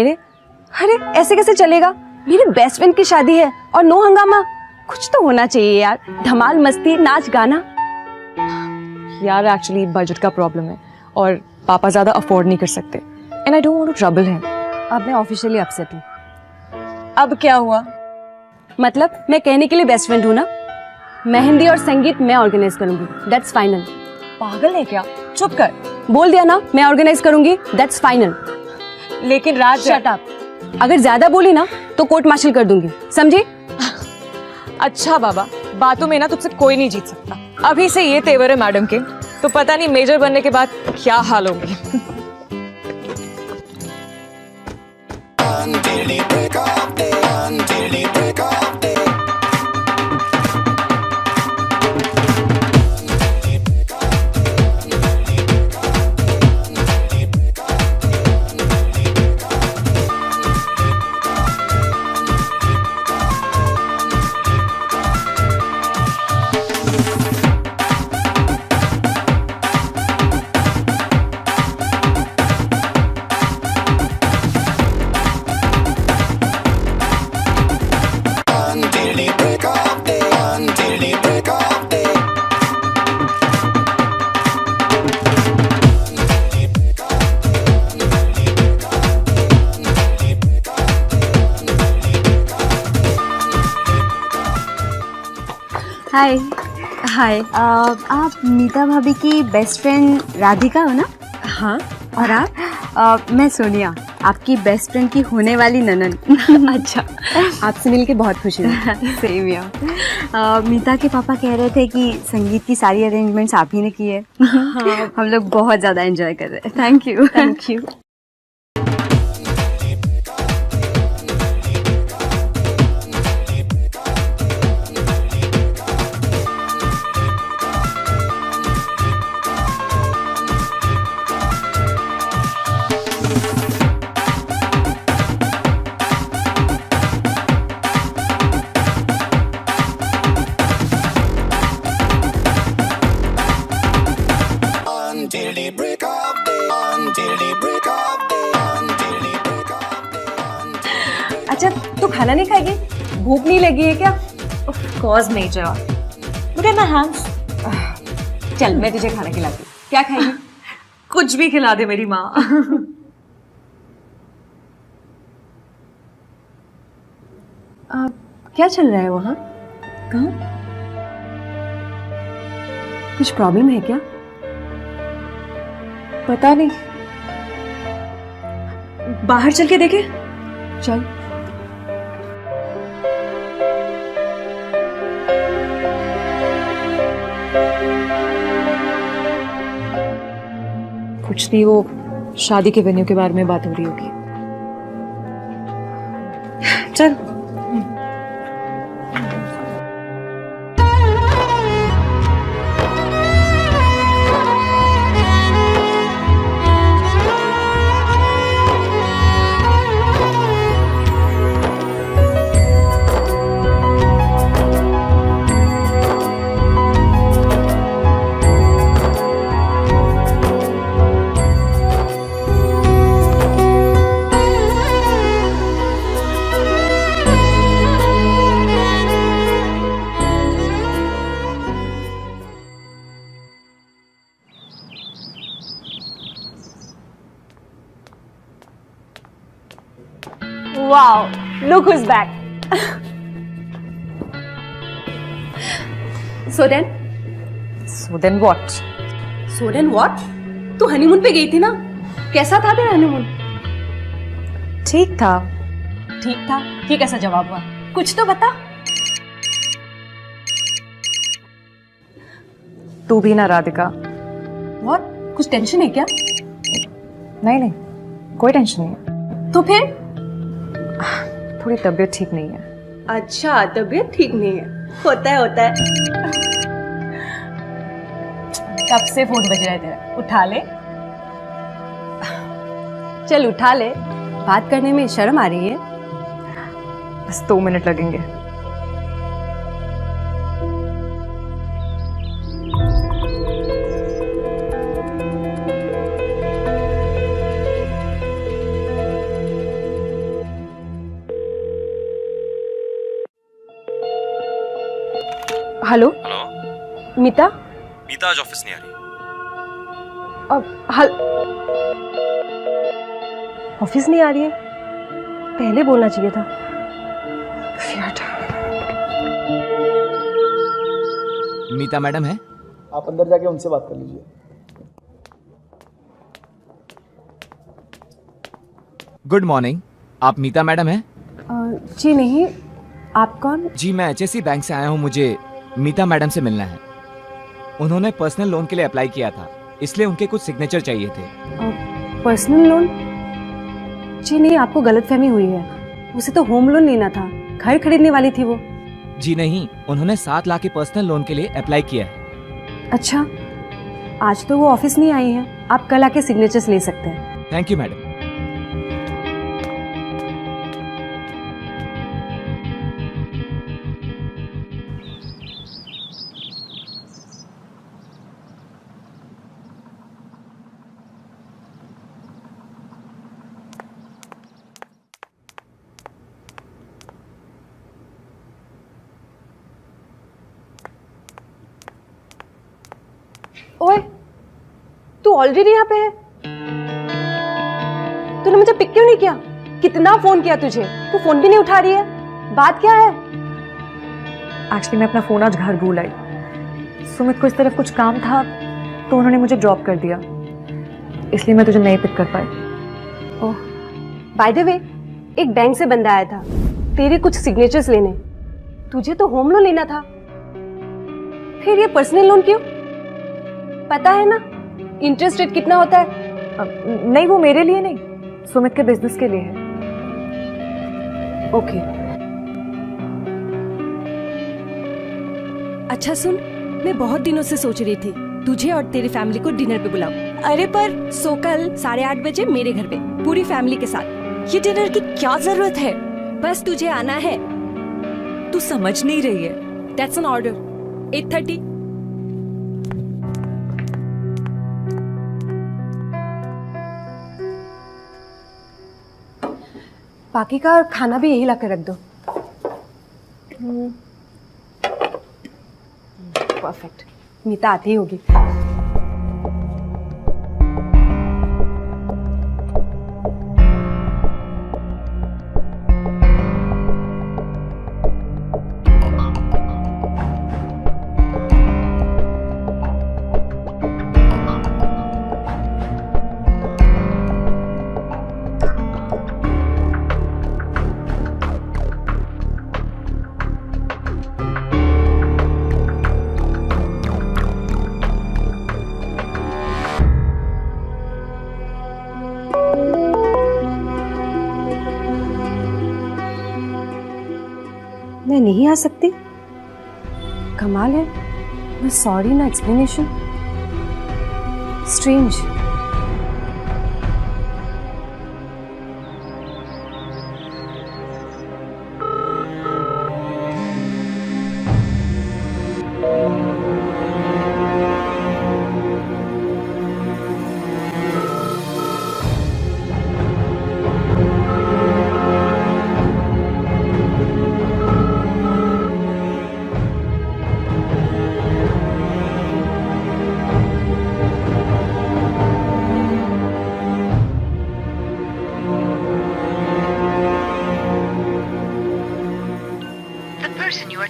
अरे अरे ऐसे कैसे चलेगा? मेरी बेस्ट फ्रेंड की शादी है और नो हंगामा। कुछ तो होना चाहिए यार, धमाल मस्ती नाच गाना। यार एक्चुअली बजट का प्रॉब्लम है और पापा ज्यादा अफोर्ड नहीं कर सकते and I don't want to trouble him. अब मैं ऑफिशियली अपसेट हूँ। अब क्या हुआ? मतलब मैं कहने के लिए बेस्ट फ्रेंड हूँ ना। मेहंदी और संगीत मैं ऑर्गेनाइज करूंगी, दैट्स फाइनल। पागल है क्या? चुप कर। बोल दिया ना, मैं ऑर्गेनाइज करूंगी, दैट्स फाइनल। लेकिन राज शट अप। अगर ज्यादा बोली ना तो कोर्ट मार्शल कर दूंगी, समझी? अच्छा बाबा, बातों में ना तुझसे कोई नहीं जीत सकता। अभी से ये तेवर है मैडम के, तो पता नहीं मेजर बनने के बाद क्या हाल होंगे। हाय हाय। आप मीता भाभी की बेस्ट फ्रेंड राधिका हो ना? हाँ। और आप? मैं सोनिया, आपकी बेस्ट फ्रेंड की होने वाली ननन। अच्छा, आपसे मिलके बहुत खुशी हुई। सेम यार। मीता के पापा कह रहे थे कि संगीत की सारी अरेंजमेंट्स आप ही ने की है। हाँ। हम लोग बहुत ज़्यादा एंजॉय कर रहे हैं। Thank you. Thank you. अच्छा, तू खाना नहीं खाएगी? भूख नहीं लगी है क्या? Of course major. Look at my hands. चल मैं तुझे खाना खिलाती हूँ। क्या खाएगी? कुछ भी खिला दे मेरी माँ। क्या चल रहा है वहाँ? कहाँ? कुछ प्रॉब्लम है क्या? पता नहीं, बाहर चल के देखे। चल। कुछ नहीं, वो शादी के वेन्यू के बारे में बात हो रही होगी। चल। Wow, look who's back. So then? So then what? So then what? तू हनीमून पे गई थी ना? कैसा था तेरा हनीमून? ठीक था। ठीक था? ये कैसा जवाब हुआ? कुछ तो बता। तू भी ना राधिका। What? कुछ टेंशन है क्या? नहीं नहीं, कोई टेंशन नहीं है। तो फिर? थोड़ी तबीयत ठीक नहीं है। अच्छा, तबीयत ठीक नहीं है। होता है होता है। कब से फोन बज रहा है तेरा? उठा ले। चल उठा ले। बात करने में शर्म आ रही है? बस 2 मिनट लगेंगे। हेलो हेलो मीता। मीता आज ऑफिस नहीं आ रही। ऑफिस नहीं आ रही है? पहले बोलना चाहिए था। Shit. मीता मैडम है? आप अंदर जाके उनसे बात कर लीजिए। गुड मॉर्निंग, आप मीता मैडम हैं? जी नहीं, आप कौन? जी मैं HSC बैंक से आया हूँ, मुझे मीता मैडम से मिलना है। उन्होंने पर्सनल लोन के लिए अप्लाई किया था, इसलिए उनके कुछ सिग्नेचर चाहिए थे। Personal loan? जी नहीं, आपको गलतफहमी हुई है। उसे तो होम लोन लेना था, घर खरीदने वाली थी वो। जी नहीं, उन्होंने 7 लाख के पर्सनल लोन के लिए अप्लाई किया है। अच्छा, आज तो वो ऑफिस नहीं आई हैं। आप कल आके सिग्नेचर्स ले सकते हैं। Thank you madam. ओए, तू ऑलरेडी यहाँ पे है? तूने मुझे पिक क्यों नहीं किया? कितना फोन किया तुझे, तू फोन भी नहीं उठा रही है। बात क्या है? एक्चुअली मैं अपना फ़ोन आज घर भूल आई। सुमित को इस तरफ कुछ काम था तो उन्होंने मुझे ड्रॉप कर दिया, इसलिए मैं तुझे नहीं पिक कर पाई। ओह, बाय द वे, एक बैंक से बंदा आया था तेरे कुछ सिग्नेचर्स लेने। तुझे तो होम लोन लेना था, फिर ये पर्सनल लोन क्यों? पता है ना इंटरेस्ट रेट कितना होता है? नहीं, वो मेरे लिए नहीं, सुमित के बिजनेस के लिए है। ओके। अच्छा सुन, मैं बहुत दिनों से सोच रही थी तुझे और तेरी फैमिली को डिनर पे बुलाऊं। अरे पर सो कल 8:30 बजे मेरे घर पे पूरी फैमिली के साथ। ये डिनर की क्या जरूरत है? बस तुझे आना है। तू समझ नहीं रही है। That's an order. 8:30। बाकी का खाना भी यही ला कर रख दो। परफेक्ट। मीता आती होगी। मैं नहीं आ सकती? कमाल है, ना सॉरी ना explanation. Strange.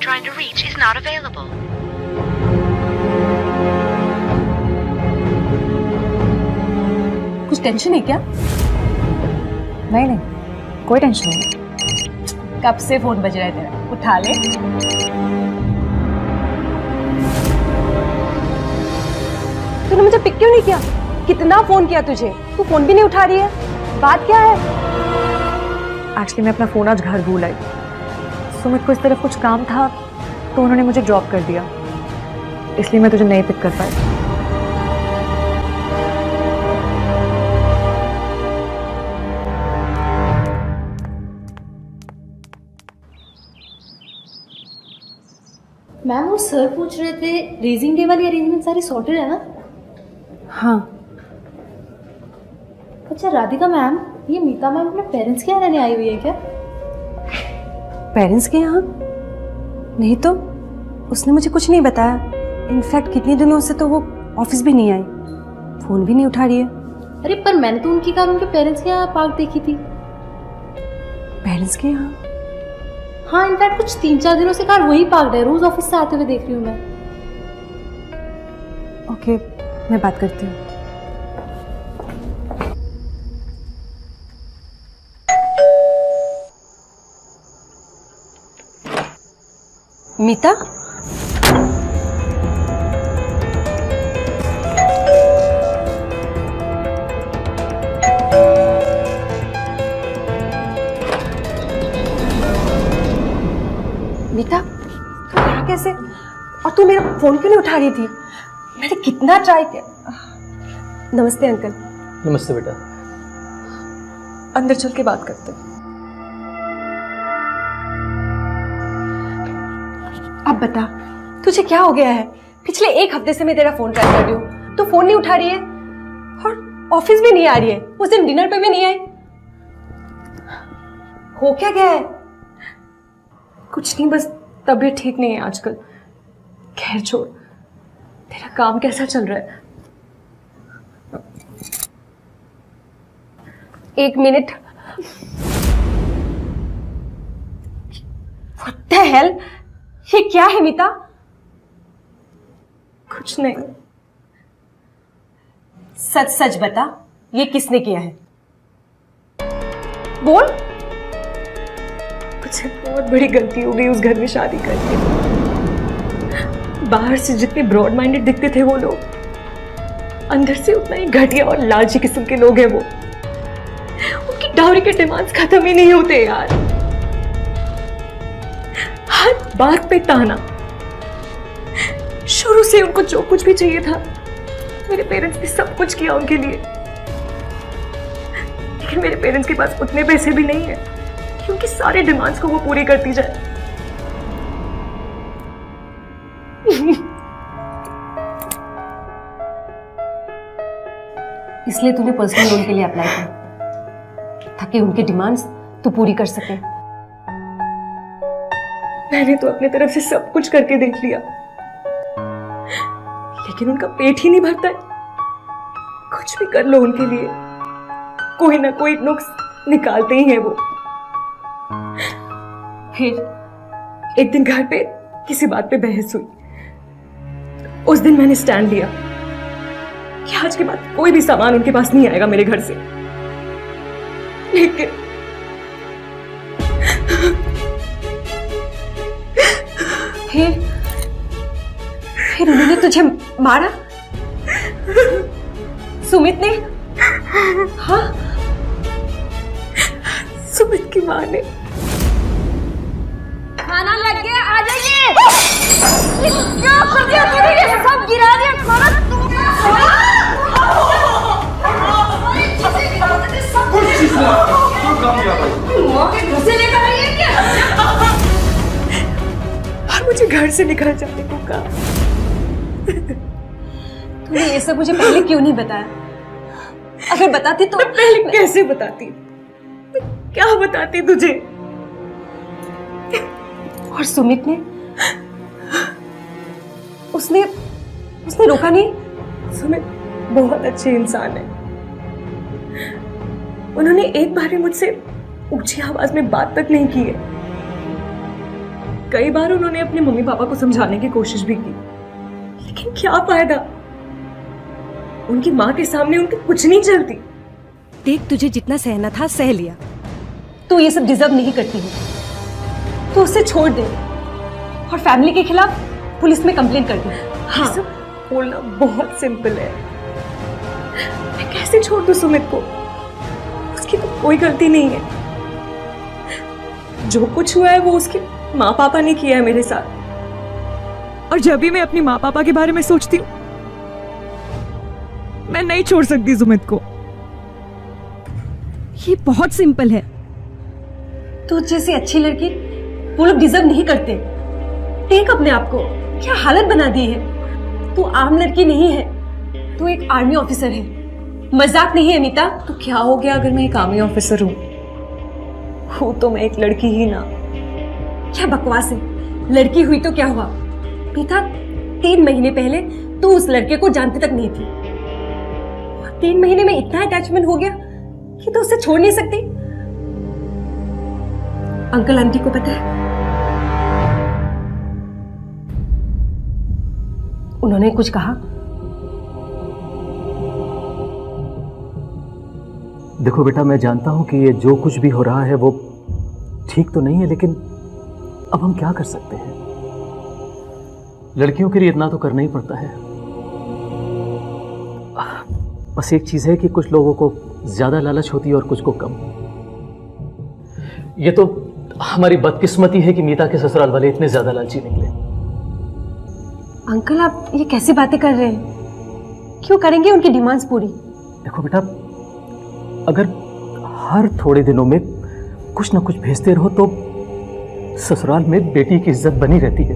trying to reach is not available. कुछ टेंशन है क्या? नहीं नहीं, कोई टेंशन नहीं। कब से फोन बज रहा है तेरा? उठा ले। तूने मुझे पिक क्यों नहीं किया? कितना फोन किया तुझे, तू फोन भी नहीं उठा रही है। बात क्या है? एक्चुअली मैं अपना फ़ोन आज घर भूल आई। सुमित को इस तरफ कुछ काम था तो उन्होंने मुझे ड्रॉप कर दिया, इसलिए मैं तुझे नहीं पिक कर पाई। मैम वो सर पूछ रहे थे रेजिंग डे वाली अरेंजमेंट सारी सॉर्टेड है ना? हाँ। अच्छा राधिका मैम, ये मीता मैम अपने पेरेंट्स के यहाँ रहने आई हुई है क्या? पेरेंट्स के यहाँ? नहीं तो उसने मुझे कुछ नहीं बताया। इनफैक्ट कितने दिनों से तो वो ऑफिस भी नहीं आई, फोन भी नहीं उठा रही है। अरे पर मैंने तो उनकी कार उनके पेरेंट्स के यहाँ पार्क देखी थी। पेरेंट्स के यहाँ? हाँ, इनफैक्ट कुछ 3-4 दिनों से कार वही पार्क है, रोज ऑफिस से आते हुए देख रही हूँ मैं। ओके, मैं बात करती हूँ। मीता, मीता, तू यहाँ कैसे? और तू मेरा फोन क्यों नहीं उठा रही थी? मैंने कितना ट्राई किया। नमस्ते अंकल। नमस्ते बेटा। अंदर चल के बात करते हैं। अब बता, तुझे क्या हो गया है? पिछले 1 हफ्ते से मैं तेरा फोन ट्राई कर रही हूँ, तो फोन नहीं उठा रही है और ऑफिस भी नहीं आ रही है। उस दिन डिनर पे भी नहीं आई। हो क्या गया है? कुछ नहीं, बस तबीयत ठीक नहीं है आजकल। खैर छोड़, तेरा काम कैसा चल रहा है? 1 मिनट। What the hell? ये क्या है मीता? कुछ नहीं। सच सच बता, ये किसने किया है? बोल। मुझसे बहुत बड़ी गलती हो गई उस घर में शादी करके। बाहर से जितने ब्रॉड माइंडेड दिखते थे वो लोग, अंदर से उतना ही घटिया और लालची किस्म के लोग हैं वो। उनकी डाउरी के डिमांड्स खत्म ही नहीं होते यार। हर बात पे ताना। शुरू से उनको जो कुछ भी चाहिए था, मेरे पेरेंट्स ने सब कुछ किया उनके लिए। लेकिन मेरे पेरेंट्स के पास उतने पैसे भी नहीं है कि उनकी सारे डिमांड्स को वो पूरी करती जाए। इसलिए तूने पर्सनल लोन के लिए अप्लाई किया, ताकि उनके डिमांड्स तू पूरी कर सके। मैंने तो अपने तरफ से सब कुछ करके देख लिया, लेकिन उनका पेट ही नहीं भरता है। कुछ भी कर लो उनके लिए, कोई ना कोई नुक्स निकालते ही हैं वो। फिर एक दिन घर पे किसी बात पे बहस हुई। उस दिन मैंने स्टैंड लिया कि आज के बाद कोई भी सामान उनके पास नहीं आएगा मेरे घर से। लेकिन फिर उन्होंने तुझे मारा? सुमित ने? हाँ, सुमित की माँ ने। खाना लग गया, आ जाइए। क्या कर दिया तूने? ये सब गिरा दिया खाना तूने। माँ के घर से लेकर आई है क्या? और मुझे घर से निकल जाने को कहा। तूने ये सब मुझे पहले क्यों नहीं बताया? अगर बताती तो पहले कैसे बताती? क्या बताती तुझे? और सुमित ने? उसने रोका नहीं? सुमित बहुत अच्छे इंसान है। उन्होंने एक बार भी मुझसे ऊंची आवाज में बात तक नहीं की है। कई बार उन्होंने अपने मम्मी पापा को समझाने की कोशिश भी की, लेकिन क्या फायदा? उनकी माँ के सामने उनकी कुछ नहीं चलती। देख, तुझे जितना सहना था सह लिया। तू ये सब डिजर्व नहीं करती है। तू उसे छोड़ दे और फैमिली के खिलाफ पुलिस में कंप्लेन कर दे। हाँ, सब बोलना बहुत सिंपल है। मैं कैसे छोड़ दूं सुमित को? उसकी तो कोई गलती नहीं है। जो कुछ हुआ है वो उसके माँ पापा ने किया है मेरे साथ। और जब भी मैं अपनी माँ पापा के बारे में सोचती हूँ, मैं नहीं छोड़ सकती सुमित को। ये बहुत सिंपल है। तू जैसी अच्छी लड़की वो लोग डिजर्व नहीं करते। देख अपने आप को, क्या हालत बना दी है। तू आम लड़की नहीं है, तू एक आर्मी ऑफिसर है। मजाक नहीं है मीता। तो क्या हो गया अगर मैं एक आर्मी ऑफिसर हूँ? तो मैं एक लड़की ही ना। क्या बकवास है। लड़की हुई तो क्या हुआ, मीता, 3 महीने पहले तू उस लड़के को जानती तक नहीं थी और 3 महीने में इतना अटैचमेंट हो गया कि तू उसे छोड़ नहीं सकती। अंकल आंटी को पता है? उन्होंने कुछ कहा? देखो बेटा, मैं जानता हूं कि ये जो कुछ भी हो रहा है वो ठीक तो नहीं है, लेकिन अब हम क्या कर सकते हैं? लड़कियों के लिए इतना तो करना ही पड़ता है। बस एक चीज है कि कुछ लोगों को ज्यादा लालच होती है और कुछ को कम। ये तो हमारी बदकिस्मती है कि मीता के ससुराल वाले इतने ज्यादा लालची निकले। अंकल, आप ये कैसी बातें कर रहे हैं? क्यों करेंगे उनकी डिमांड्स पूरी? देखो बेटा, अगर हर थोड़े दिनों में कुछ ना कुछ भेजते रहो तो ससुराल में बेटी की इज्जत बनी रहती है।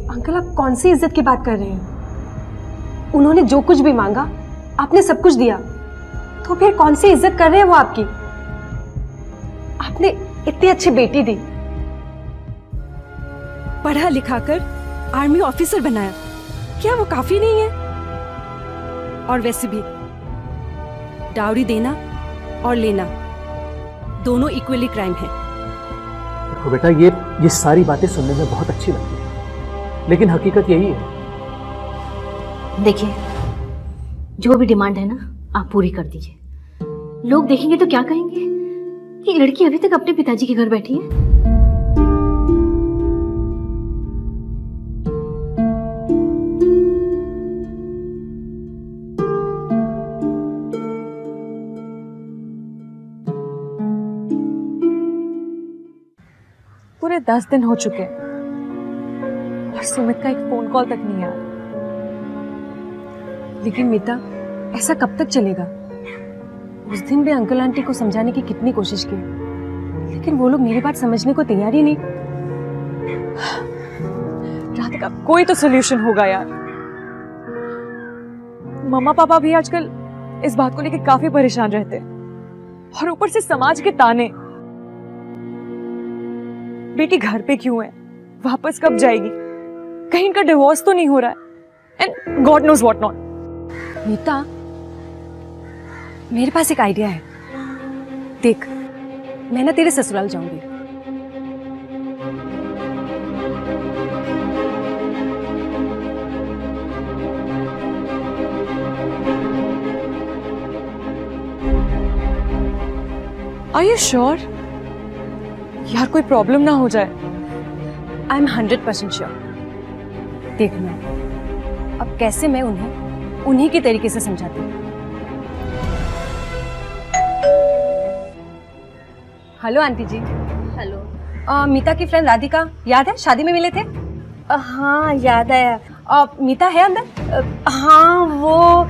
अंकल, आप कौन सी इज्जत की बात कर रहे हैं? उन्होंने जो कुछ भी मांगा आपने सब कुछ दिया, तो फिर कौन सी इज्जत कर रहे हैं वो आपकी? आपने इतनी अच्छी बेटी दी, पढ़ा लिखा कर आर्मी ऑफिसर बनाया, क्या वो काफी नहीं है? और वैसे भी डाउरी देना और लेना दोनों इक्वली क्राइम है। देखो बेटा, ये सारी बातें सुनने में बहुत अच्छी लगती है, लेकिन हकीकत यही है। देखिए, जो भी डिमांड है ना, आप पूरी कर दीजिए। लोग देखेंगे तो क्या कहेंगे कि लड़की अभी तक अपने पिताजी के घर बैठी है। पूरे 10 दिन हो चुके हैं और सुमित का एक फोन कॉल तक नहीं आया। लेकिन मीता, ऐसा कब तक चलेगा? उस दिन भी अंकल आंटी को समझाने की कितनी कोशिश की, लेकिन वो लोग मेरी बात समझने को तैयार ही नहीं। राधिका, कोई तो सोल्यूशन होगा यार। मम्मा पापा भी आजकल इस बात को लेकर काफी परेशान रहते हैं और ऊपर से समाज के ताने। बेटी घर पे क्यों है, वापस कब जाएगी, कहीं का डिवोर्स तो नहीं हो रहा है, and God knows what not. Meeta, मेरे पास एक आइडिया है। देख, मैं ना तेरे ससुराल जाऊंगी। Are you sure? यार कोई प्रॉब्लम ना हो जाए। I am 100% sure. देखना अब कैसे मैं उन्हें उन्हीं के तरीके से समझाती हूँ। हेलो आंटी जी। हेलो। मीता की फ्रेंड राधिका, याद है शादी में मिले थे? हाँ, याद आया। मीता है अंदर? हाँ, वो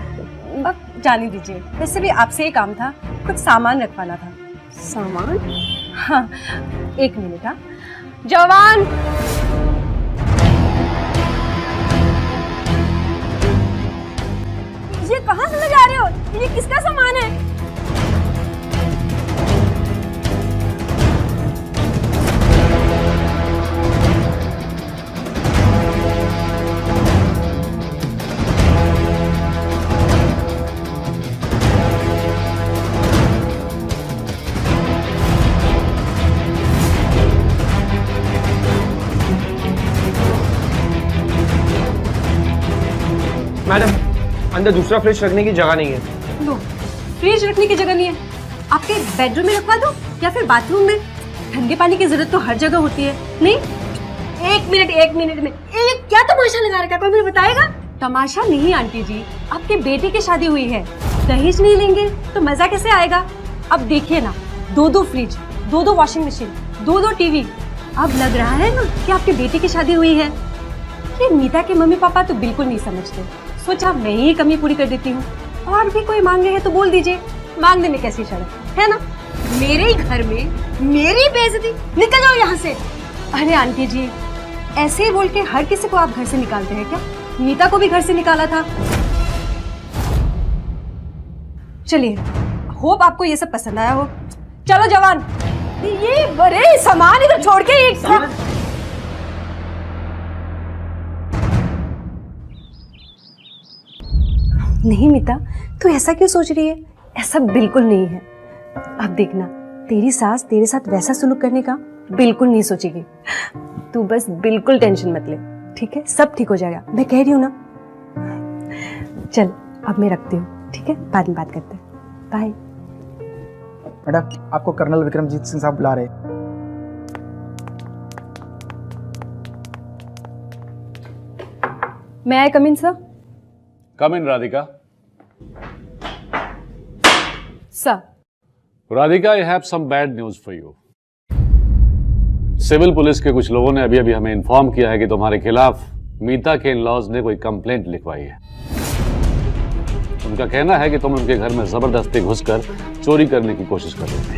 जाने दीजिए, वैसे भी आपसे ही काम था, कुछ सामान रखवाना था। सामान? हाँ, 1 मिनट। हाँ जवान, ये कहाँ से ले जा रहे हो? ये किसका सामान है? मैडम, अंदर दूसरा फ्रिज रखने की जगह नहीं है। लो, फ्रिज रखने की जगह नहीं है? आपके बेडरूम में रखवा दो या फिर बाथरूम में? ठंडे पानी की जरूरत तो हर जगह होती है। नहीं, 1 मिनट में ये क्या तमाशा लगा रखा है, कोई मुझे बताएगा? तमाशा नहीं आंटी जी, आपके बेटे की शादी हुई है, दहेज नहीं लेंगे तो मजा कैसे आएगा? अब देखिए ना, 2 फ्रिज, 2 वॉशिंग मशीन, 2 टीवी। अब लग रहा है ना कि आपके बेटे की शादी हुई है। ये मीता के मम्मी पापा तो बिल्कुल नहीं समझते। सोचा मैं ही कमी पूरी कर देती हूँ। और भी कोई मांगे है तो बोल दीजिए, मांगने में कैसी शर्म है ना? मेरे ही घर में मेरी बेइज्जती, निकल जाओ यहाँ से। अरे आंटी जी, ऐसे ही बोल के हर किसी को आप घर से निकालते हैं क्या? मीता को भी घर से निकाला था। चलिए, होप आपको ये सब पसंद आया हो। चलो जवान, ये बड़े सामान इधर छोड़ के एक नहीं मीता, तू ऐसा क्यों सोच रही है? ऐसा बिल्कुल नहीं है। अब देखना, तेरी सास तेरे साथ वैसा सलूक करने का बिल्कुल नहीं सोचेगी। तू बस बिल्कुल टेंशन मत ले, ठीक है? सब ठीक हो जाएगा, मैं कह रही हूँ ना। चल अब मैं रखती हूँ, ठीक है? बाद में बात करते हैं। बाय। मैडम, आपको कर्नल विक्रमजीत सिंह साहब बुला रहे। मैं I come in sir? Come in Radhika. Sir. Radhika, I have some bad news for you. Civil police के कुछ लोगों ने अभी अभी हमें इन्फॉर्म किया है कि तुम्हारे खिलाफ मीता के इन-लॉज ने कोई कंप्लेंट लिखवाई है। उनका कहना है कि तुम उनके घर में जबरदस्ती घुसकर चोरी करने की कोशिश कर रही थी।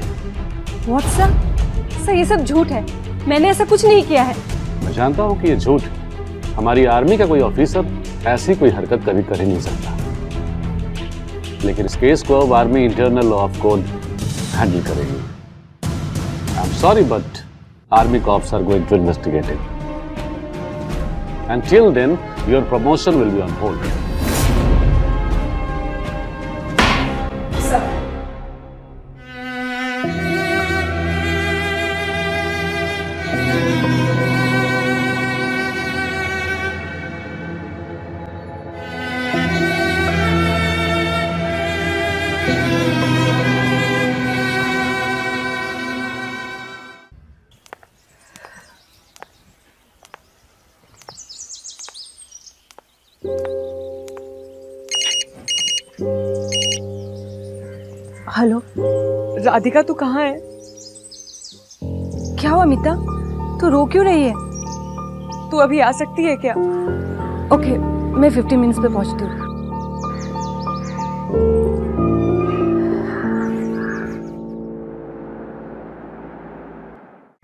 What sir? सर ये सब झूठ है, मैंने ऐसा कुछ नहीं किया है। मैं जानता हूं कि ये झूठ है। हमारी आर्मी का कोई ऑफिसर ऐसी कोई हरकत कभी कर ही नहीं सकता, लेकिन इस केस को अब army internal law of code handle करेगी। I am sorry but army cops are going to investigate it. Until then, your promotion will be on hold. Sir. Hello Radhika, तू कहाँ है? क्या हुआ मीता, तू रो क्यों रही है? तू अभी आ सकती है क्या? ओके, मैं 15 मिनट्स पे पहुंचती हूँ।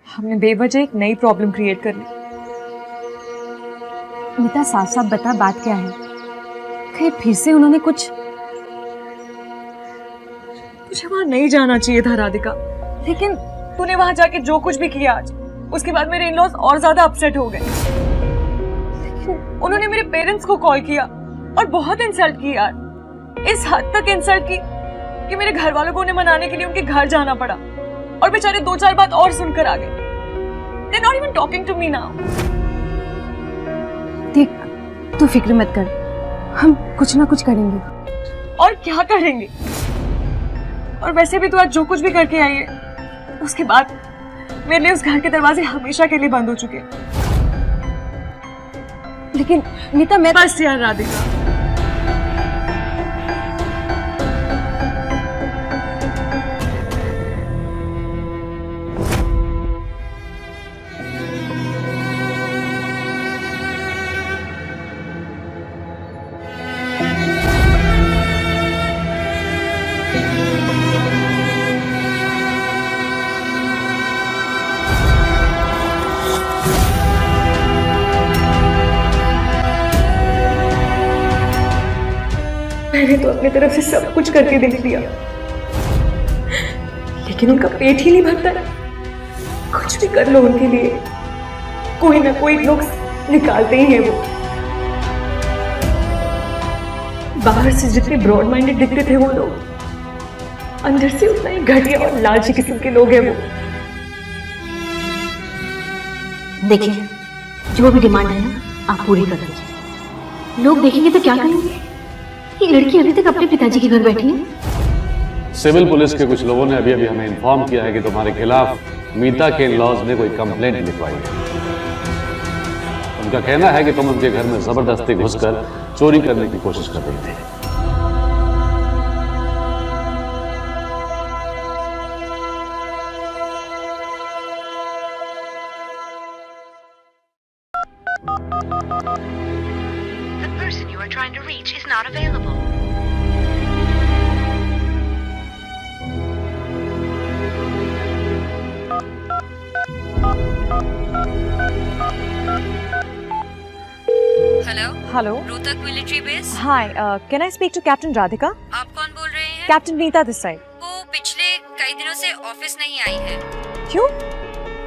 हमने बेवजह एक नई प्रॉब्लम क्रिएट कर ली। मीता, साफ साफ बता, बात क्या है? कहीं फिर से उन्होंने कुछ? मुझे वहां नहीं जाना चाहिए था राधिका, लेकिन तूने वहां जाके जो कुछ भी किया आज, उसके बाद मेरे इन-लॉज और ज्यादा अपसेट हो गए। उन्होंने मेरे पेरेंट्स को कॉल किया और बहुत इंसल्ट की यार। इस हद तक इंसल्ट की कि मेरे घर वालों को उन्हें मनाने के लिए उनके घर जाना पड़ा, और बेचारे 2-4 बात और सुनकर आ गए। They're not even talking to me now. देख, तू फिक्र मत कर, हम कुछ ना कुछ करेंगे। और क्या करेंगे? और वैसे भी तू आज जो कुछ भी करके आई है, उसके बाद मेरे लिए उस घर के दरवाजे हमेशा के लिए बंद हो चुके। लेकिन मीता, मैं बस यार राधिका, मैंने तो अपनी तरफ से सब कुछ करके देख लिया, लेकिन उनका पेट ही नहीं भरता है। कुछ भी कर लो उनके लिए, कोई ना कोई लोग निकालते ही हैं वो। बाहर से जितने ब्रॉड माइंडेड दिखते थे वो लोग, अंदर से उतना ही घटिया और लालची किस्म के लोग हैं वो। देखिए, जो भी डिमांड है ना, आप पूरी कर दीजिए। लोग देखेंगे तो क्या कहेंगे? ये लड़की अभी तक अपने पिताजी के घर बैठी है। सिविल पुलिस के कुछ लोगों ने अभी अभी हमें इन्फॉर्म किया है कि तुम्हारे खिलाफ मीता के इन-लॉज ने कोई कंप्लेंट लिखवाई है। उनका कहना है कि तुम उनके घर में जबरदस्ती घुसकर चोरी करने की कोशिश कर रही थी। The person you are trying to reach is not available. Hello hello, Rohtak military base. Hi, can I speak to captain Radhika? आप कौन बोल रहे हैं? Captain Neeta this side. वो पिछले कई दिनों से ऑफिस नहीं आई है। क्यों?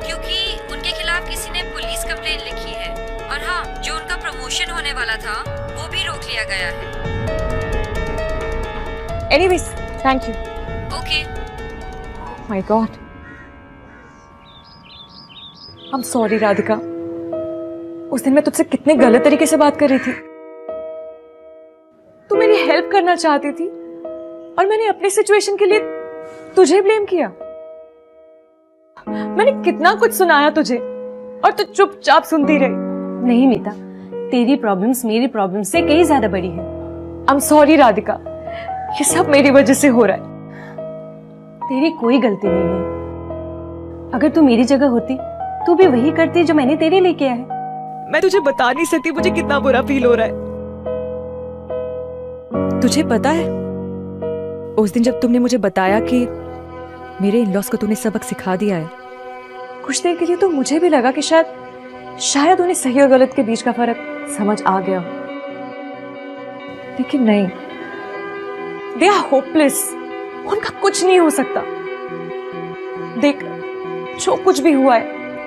क्योंकि उनके खिलाफ किसी ने पुलिस कंप्लेंट लिखी है, और हाँ, जो उनका प्रमोशन होने वाला था वो भी रोक लिया गया है। Anyways thank you. Okay. My God, I am sorry Radhika. उस दिन मैं तुझसे कितने गलत तरीके से बात कर रही थी। तू मेरी हेल्प करना चाहती थी और मैंने अपनी सिचुएशन के लिए तुझे ब्लेम किया। मैंने कितना कुछ सुनाया तुझे और तू चुपचाप सुनती रही। नहीं मीता, तेरी प्रॉब्लम्स मेरी प्रॉब्लम्स से कहीं ज्यादा बड़ी है। आई एम सॉरी राधिका, ये सब मेरी वजह से हो रहा है। तेरी कोई गलती नहीं है। अगर तू मेरी जगह होती तू भी वही करती जो मैंने तेरे लिए किया है। मैं तुझे बता नहीं सकती मुझे कितना बुरा फील हो रहा है। तुझे पता है उस दिन जब तुमने मुझे बताया कि मेरे इन-लॉज को तूने सबक सिखा दिया है, कुछ देर के लिए तो मुझे भी लगा कि शायद उन्हें सही और गलत के बीच का फर्क समझ आ गया हो, लेकिन नहीं, दे आर होपलेस। उनका कुछ नहीं हो सकता। देख, जो कुछ भी हुआ है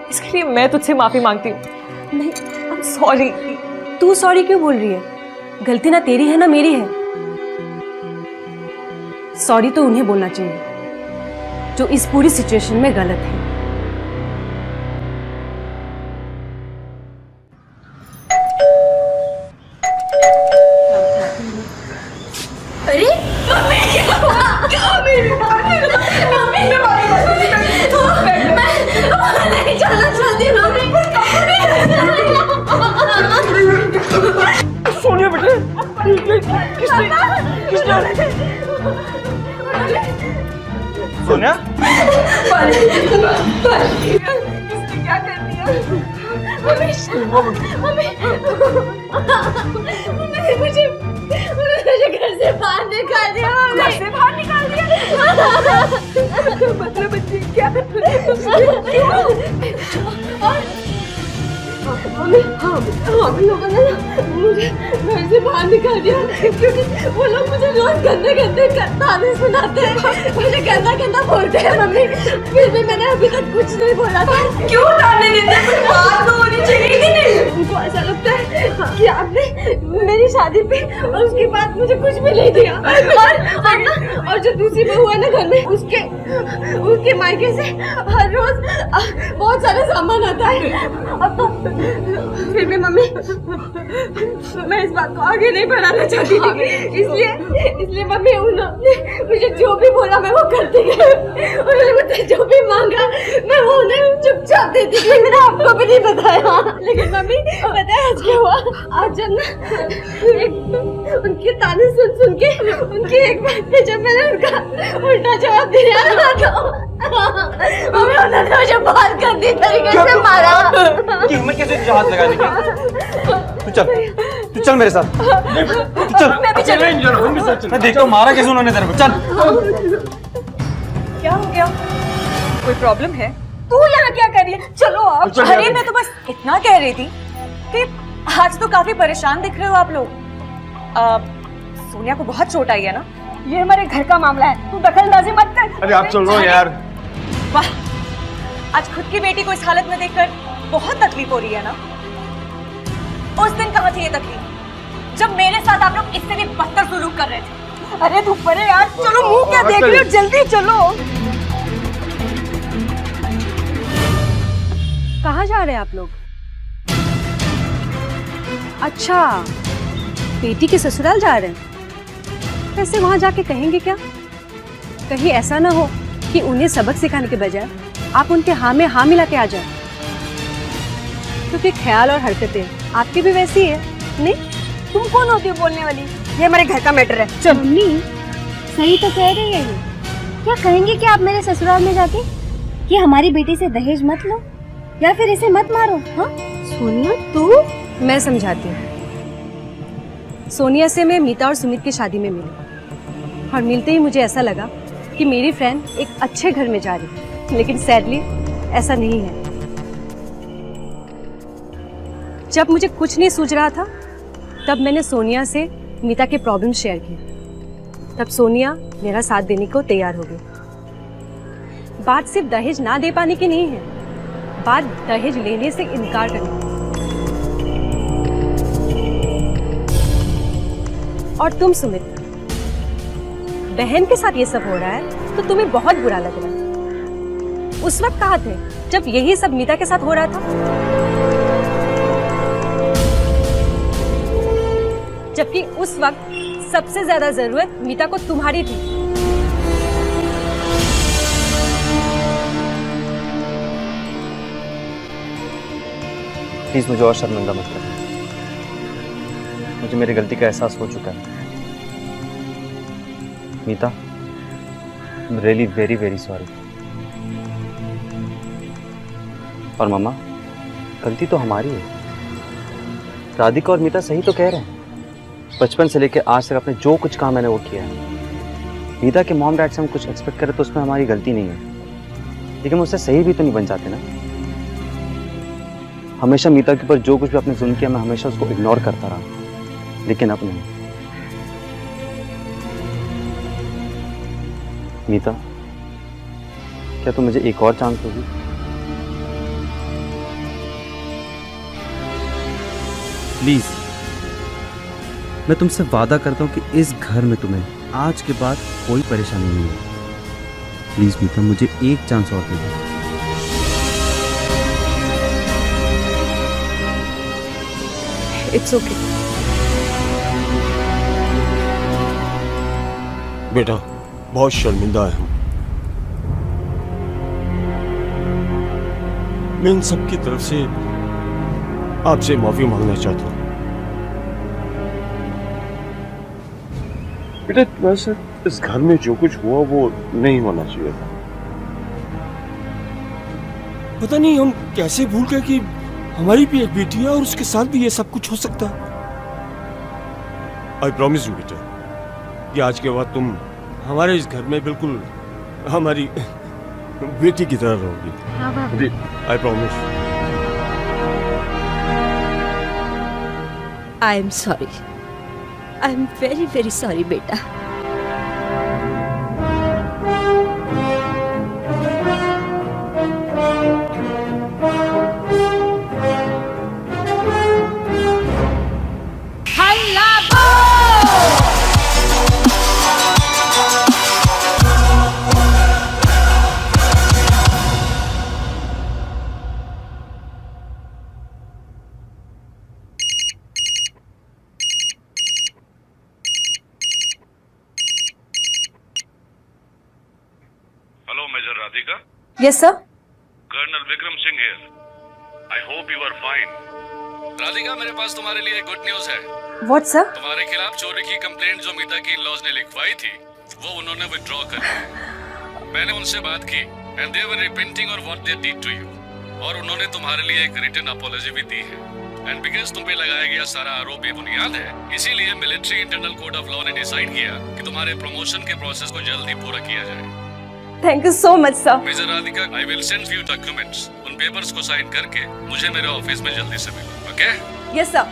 इसके लिए मैं तुझसे माफी मांगती हूँ। नहीं, आई एम सॉरी। तू सॉरी क्यों बोल रही है? गलती ना तेरी है ना मेरी है। सॉरी तो उन्हें बोलना चाहिए जो इस पूरी सिचुएशन में गलत है। अरे मम्मी, नहीं जाना चाहती मम्मी। सोनिया बेटे, किसने सोनिया क्या कर दिया? मुझे घर से बाहर निकाल दिया। घर से बाहर निकाल दिया मतलब बच्ची क्या? हम लोगों ने मुझे घर से बाहर निकाल दिया क्योंकि वो लोग मुझे रोज गंदे गंदे ताने सुनाते हैं, मुझे गंदा गंदा बोलते हैं मम्मी। फिर भी मैंने अभी तक कुछ नहीं बोला था। क्यों ताने देते हैं? कुछ बात तो होनी चाहिए कि नहीं? उनको ऐसा लगता है कि आपने मेरी शादी पे और उसके बाद मुझे कुछ भी नहीं दिया। और जो दूसरी बहू है ना घर में, उसके मायके से हर रोज बहुत सारा सामान आता है। अब तो फिर भी मम्मी, मैं इस बात को आगे नहीं बढ़ाना चाहती थी, इसलिए मम्मी उन्होंने मुझे जो भी बोला मैं वो करती गई। उन्होंने मुझसे जो भी मांगा मैं वो उन्हें चुपचाप देती गई। मैंने आपको भी नहीं बताया। लेकिन मम्मी पता है आज क्या हुआ? आज जब ना उनके ताने सुन के उनकी एक बात पे जब मैंने उनका उल्टा जवाब दिया उन्होंने मुझे बहुत गंदी तरीके से मारा। की हिम्मत कैसे तुझे हाथ लगाने की? तू चल मेरे साथ। तू चल। मैं भी चल। मैं देखता हूँ मारा कैसे उन्होंने तेरे को। चल। क्या हो गया? कोई प्रॉब्लम है? तू यहाँ क्या कर रही है? चलो आप। अरे मैं तो बस इतना कह रही थी कि आज तो काफी परेशान दिख रहे हो आप लोग। सोनिया को बहुत चोट आई है ना? ये हमारे घर का मामला है, तू दखलंदाजी मत कर। अरे आप चल लो यार। वाह, आज खुद की बेटी को इस हालत में देखकर बहुत तकलीफ हो रही है ना? उस दिन कहाँ थी ये तकलीफ जब मेरे साथ आप लोग इससे भी बदतर सुलूक कर रहे थे? अरे धूप पड़े यार, चलो मुंह क्या देख रही हो, जल्दी चलो। कहाँ जा रहे हैं आप लोग? अच्छा, बेटी के ससुराल जा रहे हैं। वैसे वहां जाके कहेंगे क्या? कहीं ऐसा ना हो कि उन्हें सबक सिखाने के बजाय आप उनके हाँ में हाँ मिला के आ जाए। क्योंकि ख्याल और हरकतें आपकी भी वैसी है, नहीं? तुम कौन होती हो बोलने वाली? ये हमारे घर का मैटर है। चल। मम्मी सही तो कह रही है ये। क्या कहेंगे कि आप मेरे ससुराल में जाके कि हमारी बेटी से दहेज मत लो या फिर इसे मत मारो? हाँ सोनिया तू? मैं समझाती हूँ। सोनिया से मैं मीता और सुमित की शादी में मिली और मिलते ही मुझे ऐसा लगा कि मेरी फ्रेंड एक अच्छे घर में जा रही है, लेकिन सैडली ऐसा नहीं है। जब मुझे कुछ नहीं सूझ रहा था तब मैंने सोनिया से मीता के प्रॉब्लम शेयर किए। तब सोनिया मेरा साथ देने को तैयार हो गई। बात सिर्फ दहेज ना दे पाने की नहीं है, बात दहेज लेने से इनकार करने की। और तुम सुमित, बहन के साथ ये सब हो रहा है तो तुम्हें बहुत बुरा लग रहा है। उस वक्त कहाँ थे जब यही सब मीता के साथ हो रहा था? जबकि उस वक्त सबसे ज्यादा जरूरत मीता को तुम्हारी थी। प्लीज मुझे और शर्मिंदा मत कर। मुझे मेरी गलती का एहसास हो चुका है। Meeta, I am really very very sorry. और मामा, गलती तो हमारी है। राधिका और मीता सही तो कह रहे हैं। बचपन से लेकर आज तक आपने जो कुछ कहा मैंने वो किया है। मीता के मॉम डैड से हम कुछ एक्सपेक्ट करें तो उसमें हमारी गलती नहीं है, लेकिन मुझसे सही भी तो नहीं बन जाते ना। हमेशा मीता के ऊपर जो कुछ भी आपने जुल्म किया मैं हमेशा उसको इग्नोर करता रहा, लेकिन अब नहीं। मीता, क्या तुम मुझे एक और चांस दोगी? प्लीज, मैं तुमसे वादा करता हूं कि इस घर में तुम्हें आज के बाद कोई परेशानी नहीं है। प्लीज मीता, मुझे एक चांस और दे दो। It's okay. बेटा, बहुत शर्मिंदा है हम। मैं इन सब की तरफ से आपसे माफी मांगना चाहता हूँ। बेटा, वैसे इस घर में जो कुछ हुआ वो नहीं होना चाहिए था। पता नहीं हम कैसे भूल गए कि हमारी भी एक बेटी है और उसके साथ भी ये सब कुछ हो सकता है। आई प्रॉमिस यू बेटा कि आज के बाद तुम हमारे इस घर में बिल्कुल हमारी बेटी की तरह रहोगी। I promise. I am sorry, I am very very sorry बेटा। Yes sir. Colonel Vikram Singh here. I hope you are fine. Radhika, मेरे पास तुम्हारे लिए गुड न्यूज है। What sir? तुम्हारे खिलाफ चोरी की कंप्लेंट जो मीता की इन-लॉज ने लिखवाई थी वो उन्होंने विथड्रॉ कर ली। मैंने उनसे बात की एंड दे वर रिपेंटिंग और what they did to you, और उन्होंने तुम्हारे लिए एक रिटन अपॉलजी भी दी है। एंड बिकॉज तुम पे लगाया गया सारा आरोप बेबुनियाद है, इसीलिए military internal code of law ने डिसाइड किया कि तुम्हारे प्रमोशन के प्रोसेस को जल्दी पूरा किया जाए। Thank you so much sir. Mister Radhika, I will send you documents. उन पेपर्स को साइन करके मुझे मेरे ऑफिस में जल्दी से मिलो, ओके? Yes sir.